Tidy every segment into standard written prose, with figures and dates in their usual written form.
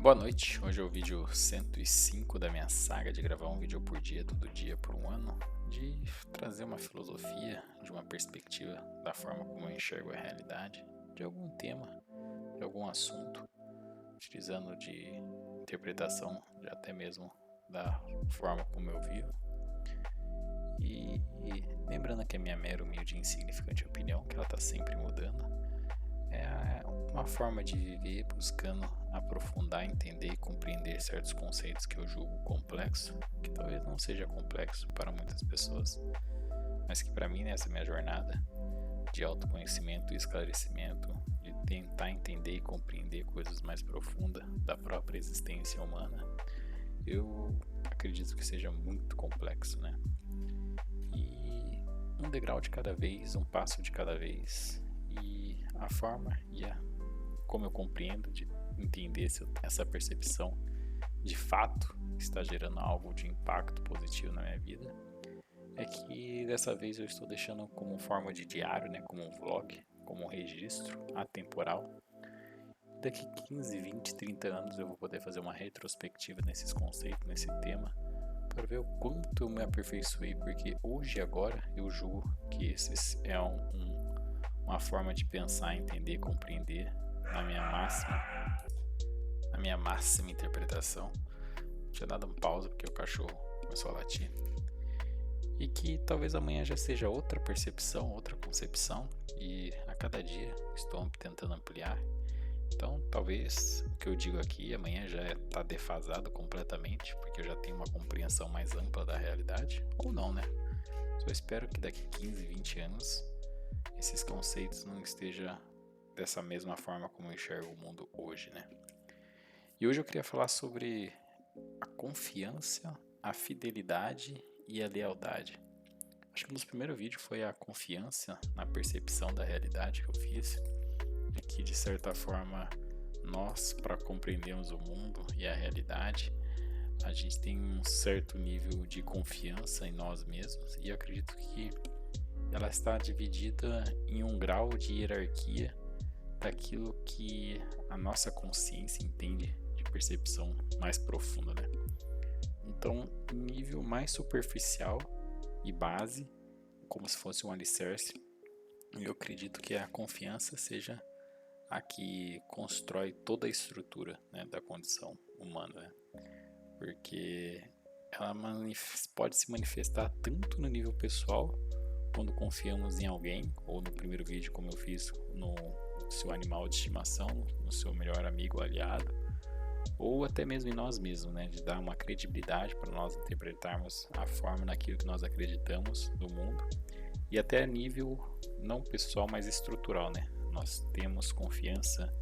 Boa noite, hoje é o vídeo 105 da minha saga de gravar um vídeo por dia, todo dia por um ano, de trazer uma filosofia, de uma perspectiva da forma como eu enxergo a realidade, de algum tema, de algum assunto, utilizando de interpretação, de até mesmo da forma como eu vivo. E lembrando que a minha mera, humilde e insignificante opinião, que ela está sempre mudando, é uma forma de viver buscando aprofundar, entender e compreender certos conceitos que eu julgo complexo, que talvez não seja complexo para muitas pessoas, mas que para mim nessa minha jornada de autoconhecimento e esclarecimento, de tentar entender e compreender coisas mais profundas da própria existência humana, eu acredito que seja muito complexo, né? E um degrau de cada vez, um passo de cada vez, e a forma e como eu compreendo de entender se essa percepção de fato está gerando algo de impacto positivo na minha vida, é que dessa vez eu estou deixando como forma de diário, né, como um vlog, como um registro atemporal. Daqui 15, 20, 30 anos eu vou poder fazer uma retrospectiva nesses conceitos, nesse tema, para ver o quanto eu me aperfeiçoei, porque hoje e agora eu julgo que esse é uma forma de pensar, entender, compreender na minha máxima interpretação. Tinha dado um pausa porque o cachorro começou a latir. E que talvez amanhã já seja outra percepção, outra concepção, e a cada dia estou tentando ampliar. Então talvez o que eu digo aqui amanhã já está defasado completamente, porque eu já tenho uma compreensão mais ampla da realidade, ou não, né? Só espero que daqui 15, 20 anos esses conceitos não estejam dessa mesma forma como eu enxergo o mundo hoje, né? E hoje eu queria falar sobre a confiança, a fidelidade e a lealdade. Acho que um dos primeiros vídeos foi a confiança na percepção da realidade que eu fiz, é que de certa forma nós, para compreendermos o mundo e a realidade, a gente tem um certo nível de confiança em nós mesmos, e eu acredito que ela está dividida em um grau de hierarquia daquilo que a nossa consciência entende de percepção mais profunda, né? Então, nível mais superficial e base, como se fosse um alicerce, eu acredito que a confiança seja a que constrói toda a estrutura, né, da condição humana, né? Porque ela pode se manifestar tanto no nível pessoal, quando confiamos em alguém, ou no primeiro vídeo como eu fiz no seu animal de estimação, no seu melhor amigo aliado, ou até mesmo em nós mesmos, né, de dar uma credibilidade para nós interpretarmos a forma naquilo que nós acreditamos do mundo, e até a nível não pessoal, mas estrutural, né? Nós temos confiança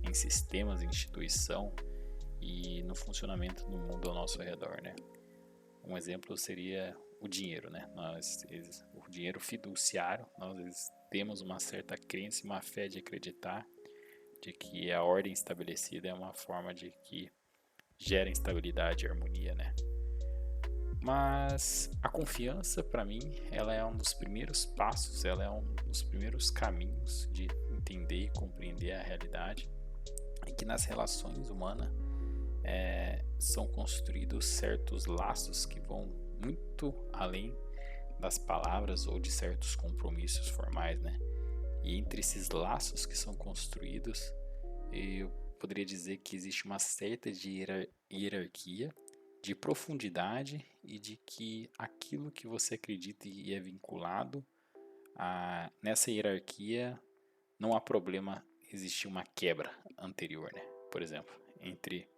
em sistemas, em instituição e no funcionamento do mundo ao nosso redor, né? Um exemplo seria o dinheiro, né? O dinheiro fiduciário, nós temos uma certa crença e uma fé de acreditar de que a ordem estabelecida é uma forma de que gera instabilidade e harmonia, né? Mas a confiança, para mim, ela é um dos primeiros passos, ela é um dos primeiros caminhos de entender e compreender a realidade, e que nas relações humanas são construídos certos laços que vão muito além das palavras ou de certos compromissos formais, né? E entre esses laços que são construídos, eu poderia dizer que existe uma certa de hierarquia, de profundidade, e de que aquilo que você acredita e é vinculado nessa hierarquia, não há problema existir uma quebra anterior, né? Por exemplo, entre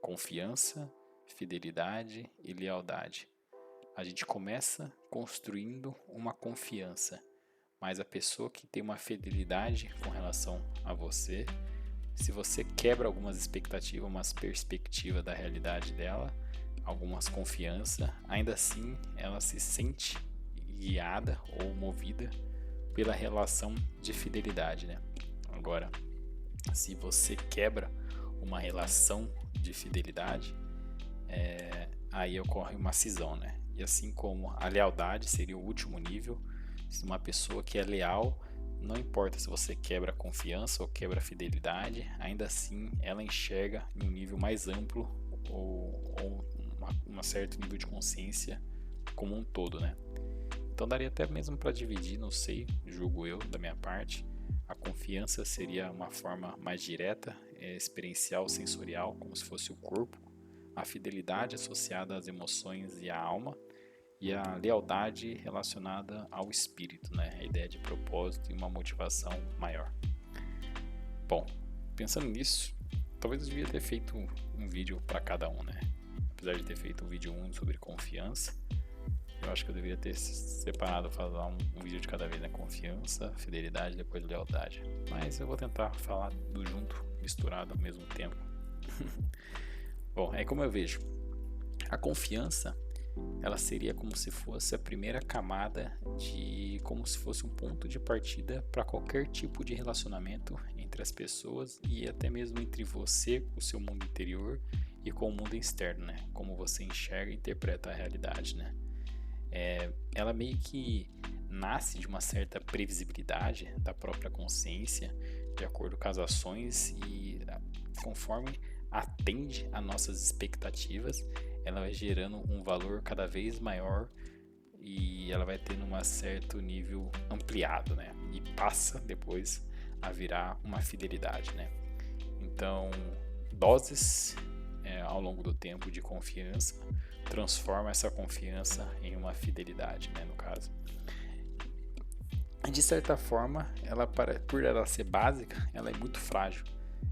confiança, fidelidade e lealdade. A gente começa construindo uma confiança, mas a pessoa que tem uma fidelidade com relação a você, se você quebra algumas expectativas, umas perspectivas da realidade dela, algumas confianças, ainda assim ela se sente guiada ou movida pela relação de fidelidade, né? Agora, se você quebra uma relação de fidelidade, aí ocorre uma cisão, né? E assim como a lealdade seria o último nível, se uma pessoa que é leal não importa se você quebra a confiança ou quebra a fidelidade, ainda assim ela enxerga em um nível mais amplo ou um certo nível de consciência como um todo, né? Então daria até mesmo para dividir, não sei, julgo eu, da minha parte. A confiança seria uma forma mais direta, experiencial, sensorial, como se fosse o corpo. A fidelidade associada às emoções e à alma. E a lealdade relacionada ao espírito, né? A ideia de propósito e uma motivação maior. Bom, pensando nisso, talvez eu devia ter feito um vídeo para cada um, né? Apesar de ter feito um vídeo 1 sobre confiança, eu acho que eu deveria ter separado, fazer um vídeo de cada vez, né? Confiança, fidelidade, depois lealdade. Mas eu vou tentar falar do junto, misturado ao mesmo tempo. Bom, é como eu vejo. A confiança, ela seria como se fosse a primeira camada como se fosse um ponto de partida para qualquer tipo de relacionamento entre as pessoas e até mesmo entre você, o seu mundo interior e com o mundo externo, né? Como você enxerga e interpreta a realidade, né? Ela meio que nasce de uma certa previsibilidade da própria consciência, de acordo com as ações e conforme atende a nossas expectativas, ela vai gerando um valor cada vez maior e ela vai tendo um certo nível ampliado, né? E passa depois a virar uma fidelidade, né? Então, doses ao longo do tempo de confiança transforma essa confiança em uma fidelidade, né, no caso. De certa forma, por ela ser básica, ela é muito frágil.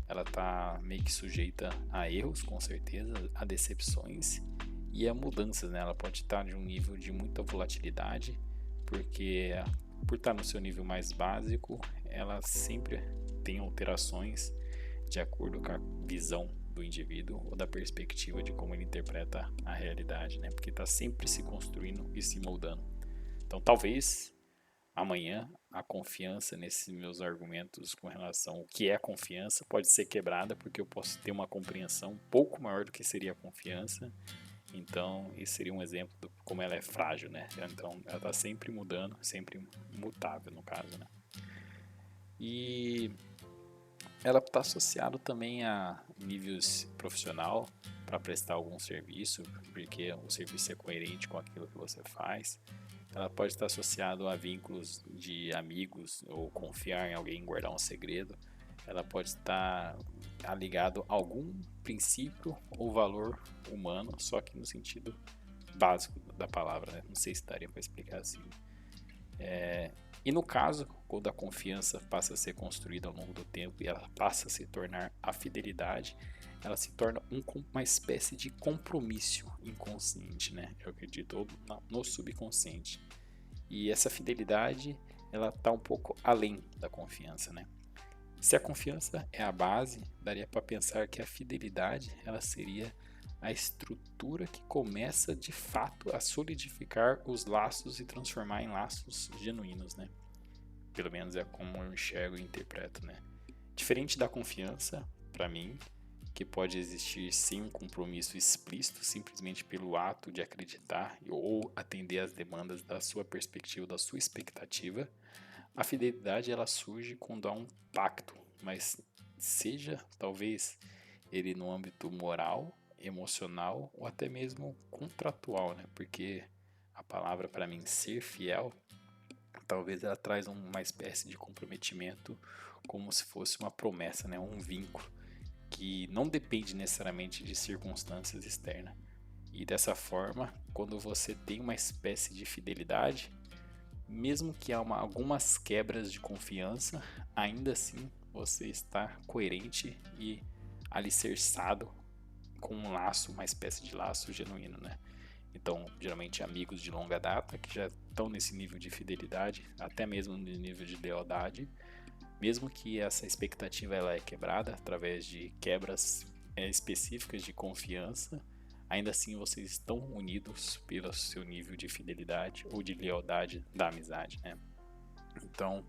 Ela está meio que sujeita a erros, com certeza, a decepções e a mudanças, né? Ela pode estar de um nível de muita volatilidade, porque por estar no seu nível mais básico, ela sempre tem alterações de acordo com a visão do indivíduo ou da perspectiva de como ele interpreta a realidade, né? Porque está sempre se construindo e se moldando. Então, talvez amanhã a confiança nesses meus argumentos com relação ao que é a confiança pode ser quebrada, porque eu posso ter uma compreensão um pouco maior do que seria a confiança. Então, esse seria um exemplo de como ela é frágil, né? Então, ela está sempre mudando, sempre mutável no caso, né? E ela está associada também a níveis profissional para prestar algum serviço, porque o serviço é coerente com aquilo que você faz. Ela pode estar associada a vínculos de amigos ou confiar em alguém, guardar um segredo. Ela pode estar ligado a algum princípio ou valor humano, só que no sentido básico da palavra, né? Não sei se daria para explicar assim. E no caso, quando a confiança passa a ser construída ao longo do tempo e ela passa a se tornar a fidelidade, ela se torna uma espécie de compromisso inconsciente, né? Eu acredito, no subconsciente. E essa fidelidade, ela está um pouco além da confiança, né? Se a confiança é a base, daria para pensar que a fidelidade, ela seria a estrutura que começa de fato a solidificar os laços e transformar em laços genuínos, né? Pelo menos é como eu enxergo e interpreto, né? Diferente da confiança, para mim, que pode existir sem um compromisso explícito, simplesmente pelo ato de acreditar ou atender às demandas da sua perspectiva, da sua expectativa, a fidelidade ela surge quando há um pacto, mas seja talvez ele no âmbito moral, emocional ou até mesmo contratual, né? Porque a palavra para mim ser fiel, talvez ela traz uma espécie de comprometimento como se fosse uma promessa, né? Um vínculo que não depende necessariamente de circunstâncias externas. E dessa forma, quando você tem uma espécie de fidelidade, mesmo que há algumas quebras de confiança, ainda assim você está coerente e alicerçado com um laço, uma espécie de laço genuíno, né? Então, geralmente amigos de longa data que já estão nesse nível de fidelidade, até mesmo no nível de lealdade, mesmo que essa expectativa ela é quebrada através de quebras específicas de confiança, ainda assim vocês estão unidos pelo seu nível de fidelidade ou de lealdade da amizade, né? Então,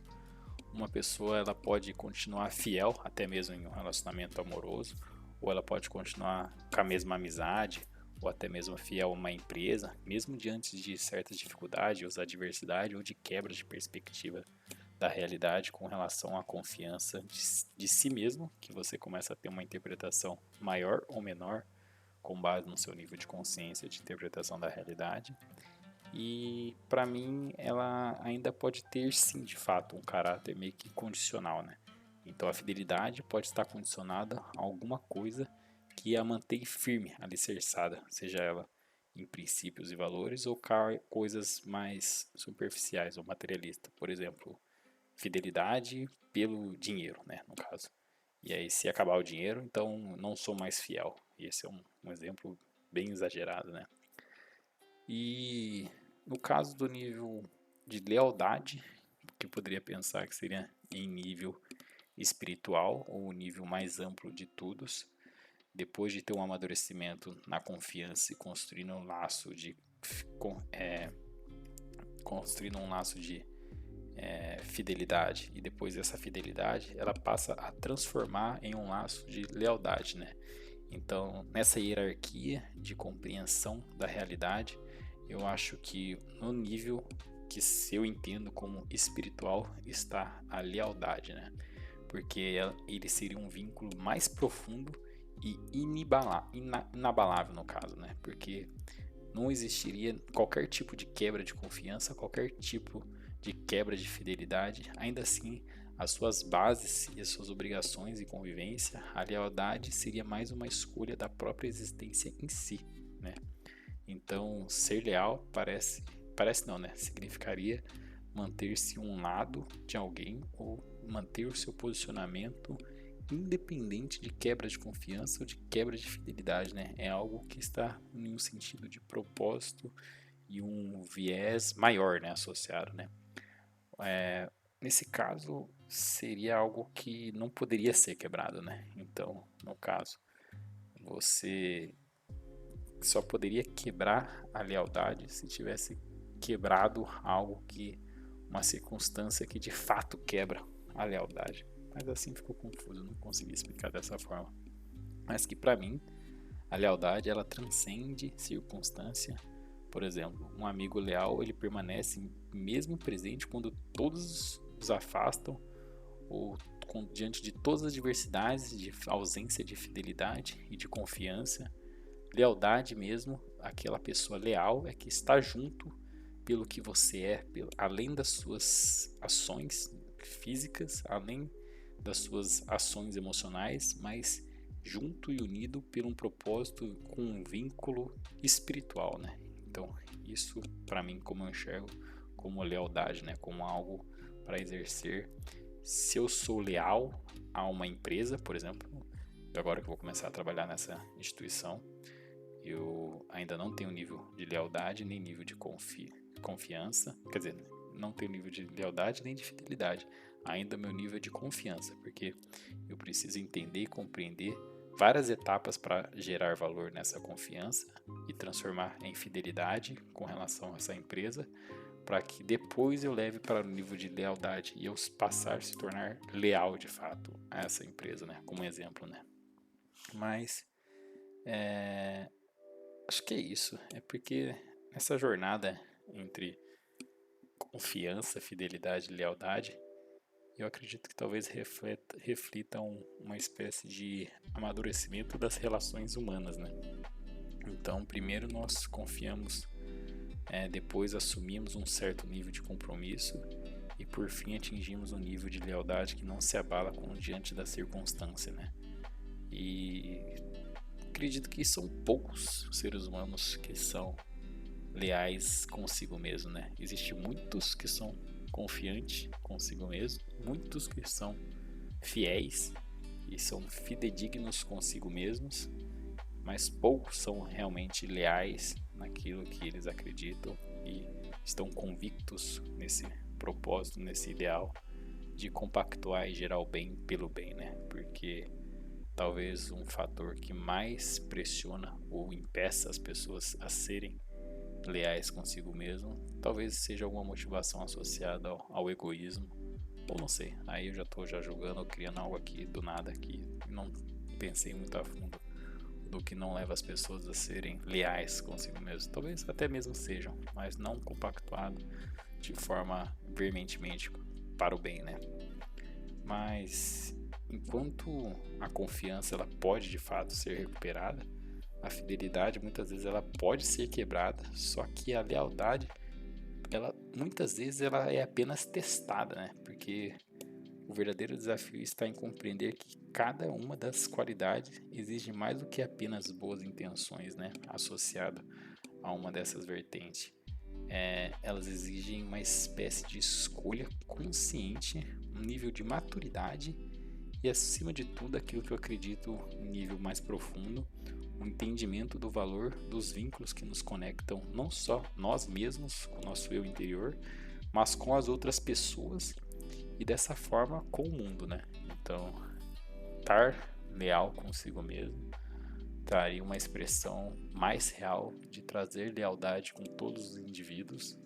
uma pessoa ela pode continuar fiel até mesmo em um relacionamento amoroso, ou ela pode continuar com a mesma amizade, ou até mesmo fiel a uma empresa, mesmo diante de certas dificuldades, ou adversidades, ou de quebras de perspectiva da realidade com relação à confiança de si mesmo, que você começa a ter uma interpretação maior ou menor com base no seu nível de consciência de interpretação da realidade. E para mim ela ainda pode ter sim, de fato, um caráter meio que condicional, né? Então a fidelidade pode estar condicionada a alguma coisa que a mantém firme, alicerçada, seja ela em princípios e valores ou coisas mais superficiais ou materialistas. Por exemplo, fidelidade pelo dinheiro, né, no caso. E aí se acabar o dinheiro, então não sou mais fiel. E esse é um exemplo bem exagerado, né? E no caso do nível de lealdade, que eu poderia pensar que seria em nível espiritual ou o nível mais amplo de todos, depois de ter um amadurecimento na confiança e construindo um laço de fidelidade, e depois dessa fidelidade ela passa a transformar em um laço de lealdade, né? Então, nessa hierarquia de compreensão da realidade, eu acho que no nível que eu entendo como espiritual está a lealdade, né? Porque ele seria um vínculo mais profundo e inabalável no caso, né? Porque não existiria qualquer tipo de quebra de confiança, qualquer tipo de quebra de fidelidade. Ainda assim, as suas bases e as suas obrigações e convivência, a lealdade seria mais uma escolha da própria existência em si, né? Então, ser leal parece não, né? Significaria manter-se um lado de alguém ou manter o seu posicionamento independente de quebra de confiança ou de quebra de fidelidade, né? É algo que está em um sentido de propósito e um viés maior, né, associado, né? Nesse caso, seria algo que não poderia ser quebrado, né? Então, no caso, você só poderia quebrar a lealdade se tivesse quebrado algo que, uma circunstância que de fato quebra a lealdade. Mas assim ficou confuso, não consegui explicar dessa forma. Mas que para mim, a lealdade ela transcende circunstância. Por exemplo, um amigo leal ele permanece mesmo presente quando todos os afastam ou diante de todas as adversidades, de ausência de fidelidade e de confiança. Lealdade mesmo, aquela pessoa leal é que está junto pelo que você é, além das suas ações físicas, além das suas ações emocionais, mas junto e unido por um propósito com um vínculo espiritual, né? Então, isso para mim como eu enxergo como lealdade, né? Como algo para exercer. Se eu sou leal a uma empresa, por exemplo, agora que eu vou começar a trabalhar nessa instituição, eu ainda não tenho nível de lealdade nem nível de confiança, quer dizer, não tenho nível de lealdade nem de fidelidade, ainda meu nível de confiança, porque eu preciso entender e compreender várias etapas para gerar valor nessa confiança e transformar em fidelidade com relação a essa empresa, para que depois eu leve para o nível de lealdade e eu passar a se tornar leal de fato a essa empresa, né? Como exemplo, né? Mas acho que é isso. É porque nessa jornada entre confiança, fidelidade e lealdade, eu acredito que talvez reflita uma espécie de amadurecimento das relações humanas, né? Então, primeiro nós confiamos, depois assumimos um certo nível de compromisso e por fim atingimos um nível de lealdade que não se abala diante da circunstância, né? E acredito que são poucos seres humanos que são leais consigo mesmo, né? Existem muitos que são confiantes consigo mesmo, muitos que são fiéis e são fidedignos consigo mesmos, mas poucos são realmente leais naquilo que eles acreditam e estão convictos nesse propósito, nesse ideal de compactuar e gerar o bem pelo bem, né? Porque talvez um fator que mais pressiona ou impeça as pessoas a serem leais consigo mesmo, talvez seja alguma motivação associada ao egoísmo, ou não sei, aí eu já estou julgando ou criando algo aqui do nada que não pensei muito a fundo do que não leva as pessoas a serem leais consigo mesmo. Talvez até mesmo sejam, mas não compactuado de forma veementemente para o bem, né? Mas enquanto a confiança ela pode de fato ser recuperada, a fidelidade muitas vezes ela pode ser quebrada, só que a lealdade ela muitas vezes ela é apenas testada, né? Porque o verdadeiro desafio está em compreender que cada uma das qualidades exige mais do que apenas boas intenções, né? Associado a uma dessas vertentes. Elas exigem uma espécie de escolha consciente, um nível de maturidade e, acima de tudo, aquilo que eu acredito, um nível mais profundo, um entendimento do valor dos vínculos que nos conectam, não só nós mesmos, com o nosso eu interior, mas com as outras pessoas e dessa forma com o mundo, né? Então, estar leal consigo mesmo traria uma expressão mais real de trazer lealdade com todos os indivíduos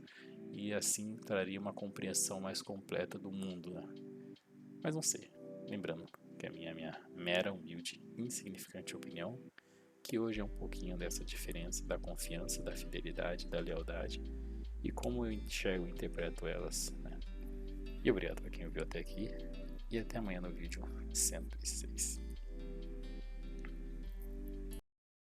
e assim traria uma compreensão mais completa do mundo, né? Mas não sei, lembrando que a minha mera, humilde, insignificante opinião, que hoje é um pouquinho dessa diferença da confiança, da fidelidade, da lealdade e como eu enxergo e interpreto elas, né? E obrigado para quem ouviu até aqui e até amanhã no vídeo 106.